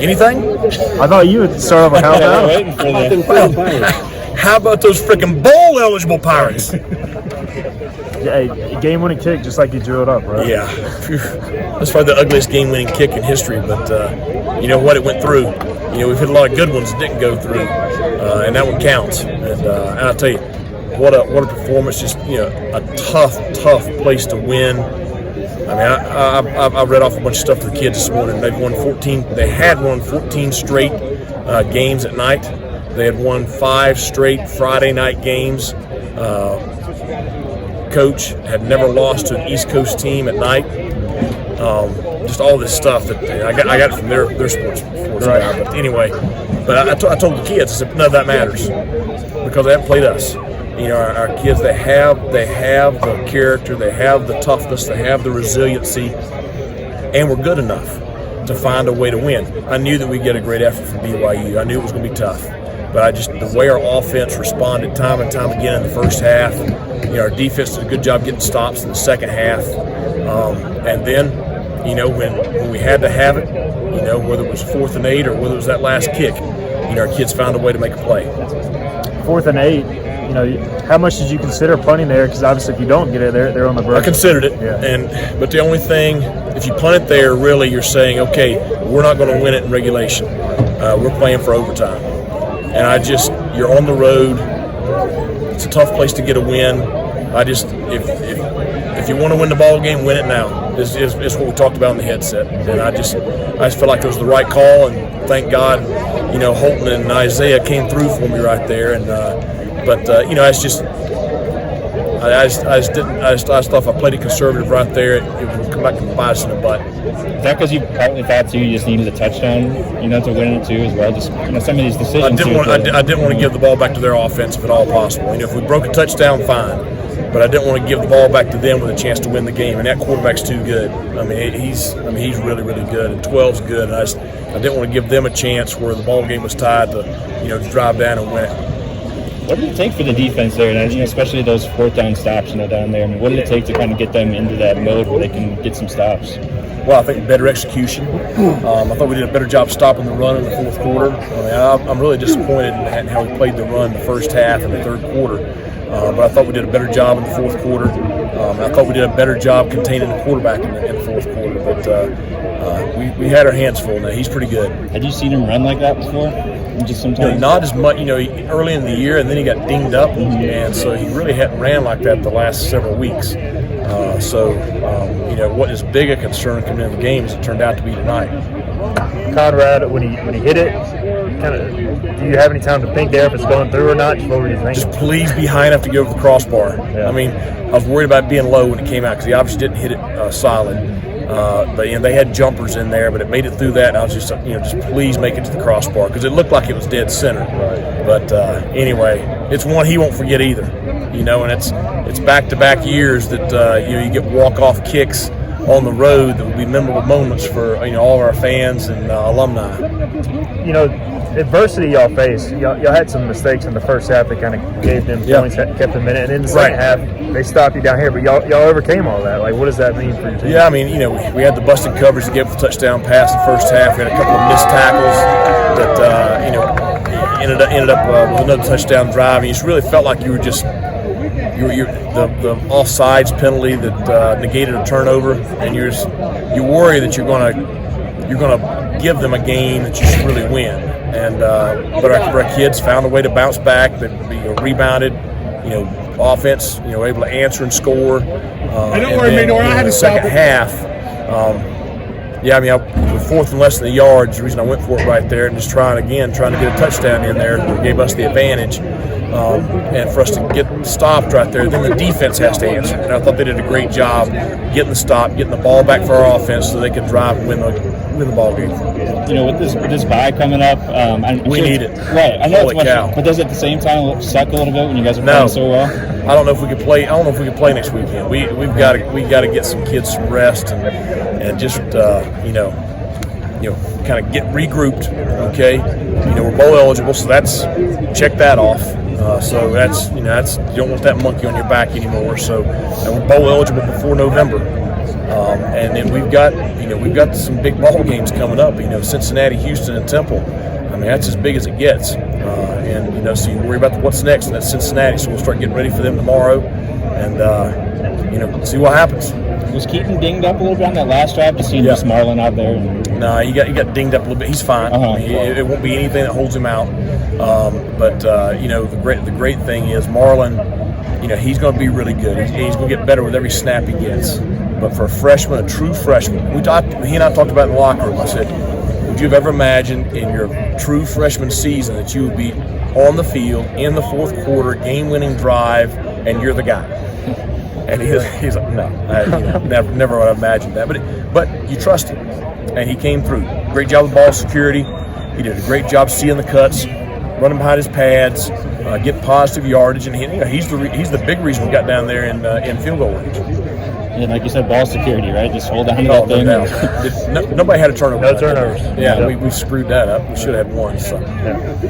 Anything? I thought you would start off with How about those freaking bowl-eligible Pirates? Yeah, game-winning kick, just like you drew it up, right? Yeah. That's probably the ugliest game-winning kick in history, but you know what? It went through. You know, we've hit a lot of good ones that didn't go through, and that one counts. And I'll tell you, what a performance! Just, you know, a tough place to win. I mean, I read off a bunch of stuff to the kids this morning. They've won 14. They had won 14 straight games at night. They had won 5 straight Friday night games. Coach had never lost to an East Coast team at night. Just all this stuff that I got from their sports guy. But anyway, I told the kids, I said, none of that matters because they haven't played us. You know, our kids, they have the character, they have the toughness, they have the resiliency, and we're good enough to find a way to win. I knew that we'd get a great effort from BYU. I knew it was going to be tough. But the way our offense responded time and time again in the first half, you know, our defense did a good job getting stops in the second half. And then, you know, when we had to have it, you know, whether it was 4th and 8 or whether it was that last kick, you know, our kids found a way to make a play. 4th and 8. You know, how much did you consider punting there? Because obviously, if you don't get it, they're on the verge. I considered it, but the only thing, if you punt it there, really, you're saying, okay, we're not going to win it in regulation. We're playing for overtime, and you're on the road. It's a tough place to get a win. If you want to win the ball game, win it now. Is what we talked about in the headset, and I just felt like it was the right call, and thank God, you know, Holton and Isaiah came through for me right there, and. But you know, I just thought if I played it conservative right there, it would come back and bite us in the butt. Is that because you partly thought too you just needed a touchdown, you know, to win it too as well? Just, you know, some of these decisions. I didn't want to give the ball back to their offense if at all possible. You know, if we broke a touchdown, fine. But I didn't want to give the ball back to them with a chance to win the game, and that quarterback's too good. I mean, he's really, really good, and 12's good. And I didn't want to give them a chance where the ball game was tied to, you know, to drive down and win it. What did it take for the defense there, and, you know, especially those 4th down stops, you know, down there? I mean, what did it take to kind of get them into that mode where they can get some stops? Well, I think better execution. I thought we did a better job stopping the run in the 4th quarter. I mean, I'm really disappointed in how we played the run the first half and the 3rd quarter. But I thought we did a better job in the 4th quarter. I thought we did a better job containing the quarterback in the 4th quarter. But we had our hands full now. He's pretty good. Had you seen him run like that before? Just sometimes? You know, not as much. You know, early in the year, and then he got dinged up, and so he really hadn't ran like that the last several weeks. You know, what is big a concern coming into the game as it turned out to be tonight. Conrad, when he hit it, do you have any time to think there if it's going through or not? What were you thinking? Just please be high enough to go over the crossbar. Yeah. I mean, I was worried about being low when it came out because he obviously didn't hit it solid. But you know, they had jumpers in there, but it made it through that. And I was just, you know, just please make it to the crossbar because it looked like it was dead center. Right. But anyway, it's one he won't forget either. You know, and it's back-to-back years that you know, you get walk-off kicks on the road that will be memorable moments for, you know, all of our fans and alumni. You know, adversity y'all faced. Y'all had some mistakes in the first half that kind of gave them points, kept them in it, and in the second half they stopped you down here. But y'all overcame all that. Like, what does that mean for your team? Yeah, I mean, you know, we had the busted coverage to give the touchdown pass in the first half. We had a couple of missed tackles that you know, ended up with another touchdown drive. And you just really felt like you were just. The offsides penalty that negated a turnover, and you worry that you're gonna give them a game that you should really win. And but our kids found a way to bounce back. They rebounded, you know, offense, you know, able to answer and score. Don't worry, Maynor, I had to second half. Yeah, I mean, with 4th and less than a yard, the reason I went for it right there and just trying to get a touchdown in there gave us the advantage. And for us to get stopped right there, then the defense has to answer. And I thought they did a great job getting the stop, getting the ball back for our offense so they could drive and win the ball game. You know, with this bye coming up, we need it. Right, I know. Holy cow. But does it at the same time suck a little bit when you guys are playing so well? I don't know if we could play. I don't know if we can play next weekend. We've got to get some kids some rest and just you know, kind of get regrouped. Okay, you know, we're bowl eligible, so that's check that off. So that's you don't want that monkey on your back anymore. So we're bowl eligible before November. And then we've got some big ball games coming up. Cincinnati, Houston, and Temple. I mean, that's as big as it gets. So you worry about what's next, and that's Cincinnati. So we'll start getting ready for them tomorrow, and see what happens. Was Keaton dinged up a little bit on that last drive to see just Marlon out there? No, he got dinged up a little bit. He's fine. I mean, it won't be anything that holds him out. The great thing is Marlon. He's going to be really good. He's going to get better with every snap he gets. But for a freshman, a true freshman, he and I talked about in the locker room. I said, would you have ever imagined in your true freshman season that you would be on the field in the fourth quarter, game-winning drive, and you're the guy? And he's like, no, never would have imagined that. But you trust him, and he came through. Great job with ball security. He did a great job seeing the cuts, running behind his pads, get positive yardage, and he's the big reason we got down there in field goal range. And like you said, ball security, right? Just hold on to that thing. Nobody had a turnover. No turnovers. Yeah, we screwed that up. We should have had one. So. Yeah.